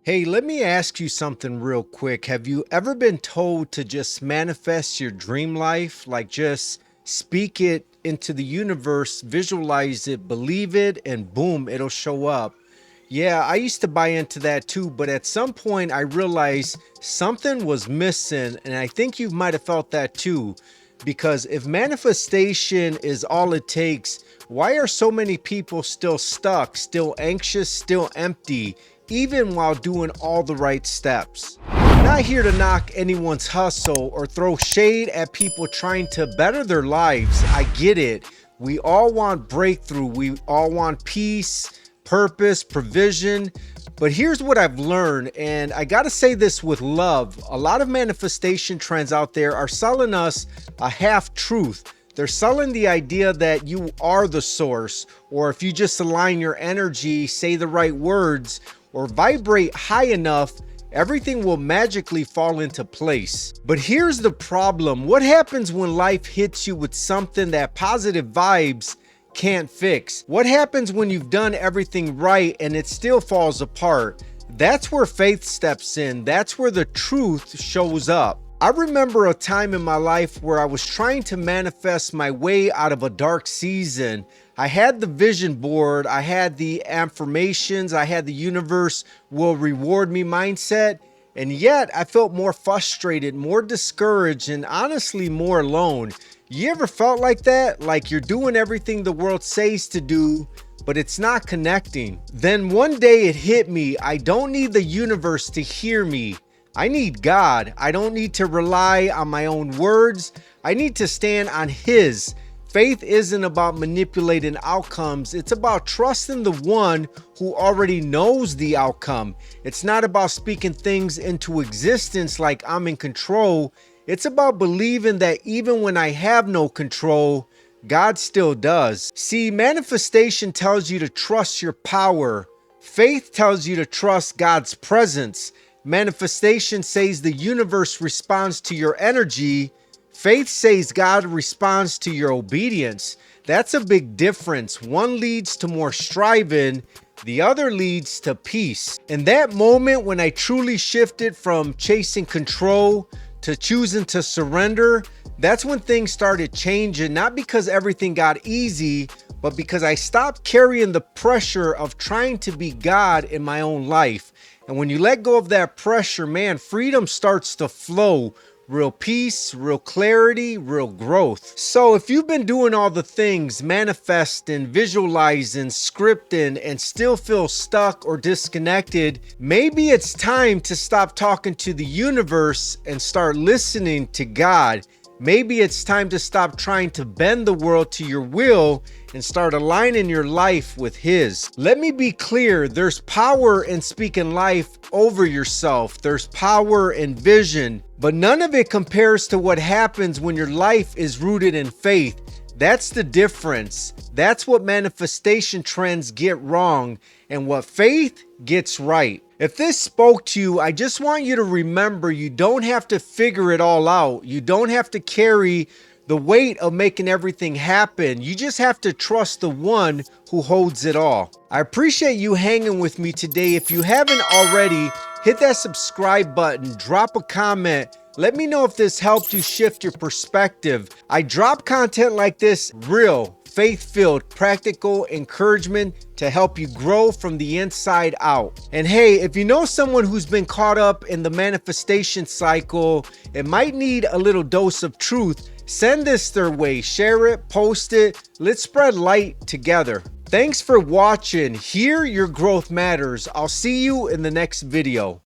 Hey, let me ask you something real quick. Have you ever been told to just manifest your dream life? Like just speak it into the universe, visualize it, believe it, and boom, it'll show up. Yeah, I used to buy into that too, but at some point I realized something was missing, and I think you might have felt that too. Because if manifestation is all it takes, why are so many people still stuck, still anxious, still empty, even while doing all the right steps? I'm not here to knock anyone's hustle or throw shade at people trying to better their lives. I get it. We all want breakthrough. We all want peace, purpose, provision. But here's what I've learned, and I gotta say this with love. A lot of manifestation trends out there are selling us a half truth. They're selling the idea that you are the source, or if you just align your energy, say the right words, or vibrate high enough, everything will magically fall into place. But here's the problem. What happens when life hits you with something that positive vibes can't fix? What happens when you've done everything right and it still falls apart? That's where faith steps in. That's where the truth shows up. I remember a time in my life where I was trying to manifest my way out of a dark season. I had the vision board, I had the affirmations, I had the universe will reward me mindset, and yet I felt more frustrated, more discouraged, and honestly more alone. You ever felt like that? Like you're doing everything the world says to do, but it's not connecting. Then one day it hit me. I don't need the universe to hear me. I need God. I don't need to rely on my own words. I need to stand on His. Faith isn't about manipulating outcomes. It's about trusting the one who already knows the outcome. It's not about speaking things into existence like I'm in control. It's about believing that even when I have no control, God still does. See, manifestation tells you to trust your power. Faith tells you to trust God's presence. Manifestation says the universe responds to your energy. Faith says God responds to your obedience. That's a big difference. One leads to more striving, the other leads to peace. In that moment when I truly shifted from chasing control to choosing to surrender, that's when things started changing, not because everything got easy, but because I stopped carrying the pressure of trying to be God in my own life. And when you let go of that pressure, man, freedom starts to flow. Real peace, real clarity, real growth. So if you've been doing all the things, manifesting, visualizing, scripting, and still feel stuck or disconnected, maybe it's time to stop talking to the universe and start listening to God. Maybe it's time to stop trying to bend the world to your will and start aligning your life with His. Let me be clear, there's power in speaking life over yourself. There's power in vision, but none of it compares to what happens when your life is rooted in faith. That's the difference. That's what manifestation trends get wrong and what faith gets right. If this spoke to you, I just want you to remember you don't have to figure it all out. You don't have to carry the weight of making everything happen. You just have to trust the one who holds it all. I appreciate you hanging with me today. If you haven't already, hit that subscribe button, drop a comment. Let me know if this helped you shift your perspective. I drop content like this, real, faith-filled, practical encouragement to help you grow from the inside out. And hey, if you know someone who's been caught up in the manifestation cycle and might need a little dose of truth, send this their way. Share it, post it. Let's spread light together. Thanks for watching. Here, your growth matters. I'll see you in the next video.